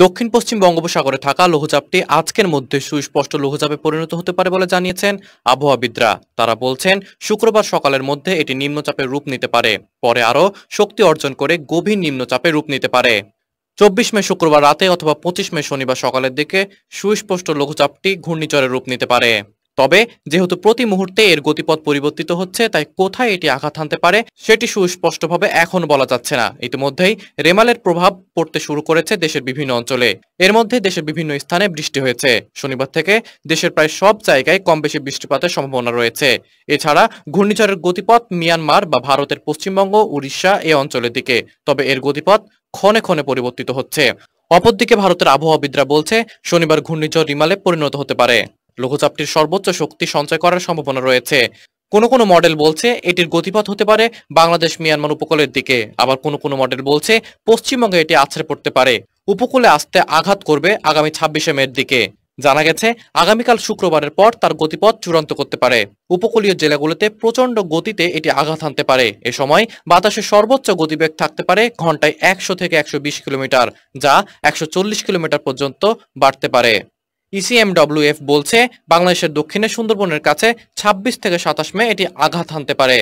দক্ষিণ পশ্চিম বঙ্গোপসাগরে থাকা লঘুচাপটি আজকের মধ্যে সুস্পষ্ট লঘুচাপে পরিণত হতে পারে বলে জানিয়েছেন আবহাওয়াবিদরা। তারা বলছেন শুক্রবার সকালের মধ্যে এটি নিম্নচাপের রূপ নিতে পারে, পরে আরও শক্তি অর্জন করে গভীর নিম্নচাপে রূপ নিতে পারে। 24 মে শুক্রবার রাতে অথবা 25 মে শনিবার সকালের দিকে সুস্পষ্ট লঘুচাপটি ঘূর্ণিঝড়ের রূপ নিতে পারে। তবে যেহেতু প্রতি মুহূর্তে এর গতিপথ পরিবর্তিত হচ্ছে, তাই কোথায় এটি আঘাত হানতে পারে সেটি সুস্পষ্টভাবে এখন বলা যাচ্ছে না। ইতিমধ্যেই রেমালের প্রভাব পড়তে শুরু করেছে দেশের বিভিন্ন অঞ্চলে। এর মধ্যে দেশের বিভিন্ন স্থানে বৃষ্টি হয়েছে। শনিবার থেকে দেশের প্রায় সব জায়গায় কম বেশি বৃষ্টিপাতের সম্ভাবনা রয়েছে। এছাড়া ঘূর্ণিঝড়ের গতিপথ মিয়ানমার বা ভারতের পশ্চিমবঙ্গ, উড়িষ্যা এ অঞ্চলের দিকে, তবে এর গতিপথ ক্ষণে ক্ষণে পরিবর্তিত হচ্ছে। অপরদিকে ভারতের আবহাওয়াবিদরা বলছে শনিবার ঘূর্ণিঝড় রিমালে পরিণত হতে পারে। লঘুচাপটির সর্বোচ্চ শক্তি সঞ্চয় করার সম্ভাবনা রয়েছে। কোনো মডেল বলছে এটির গতিপথ হতে পারে বাংলাদেশ মিয়ানমার উপকূলের দিকে, আবার কোনো মডেল বলছে পশ্চিমবঙ্গে এটি আছড়ে পড়তে পারে। উপকূলে আসতে আঘাত করবে আগামী 26 মের দিকে। জানা গেছে আগামীকাল শুক্রবারের পর তার গতিপথ চূড়ান্ত করতে পারে। উপকূলীয় জেলাগুলোতে প্রচন্ড গতিতে এটি আঘাত হানতে পারে। এ সময় বাতাসের সর্বোচ্চ গতিবেগ থাকতে পারে ঘন্টায় 100 থেকে 120 কিলোমিটার, যা 140 কিলোমিটার পর্যন্ত বাড়তে পারে। ইসিএমডব্লিউএফ বলছে বাংলাদেশের দক্ষিণে সুন্দরবনের কাছে 26 থেকে 27 মে এটি আঘাত হানতে পারে।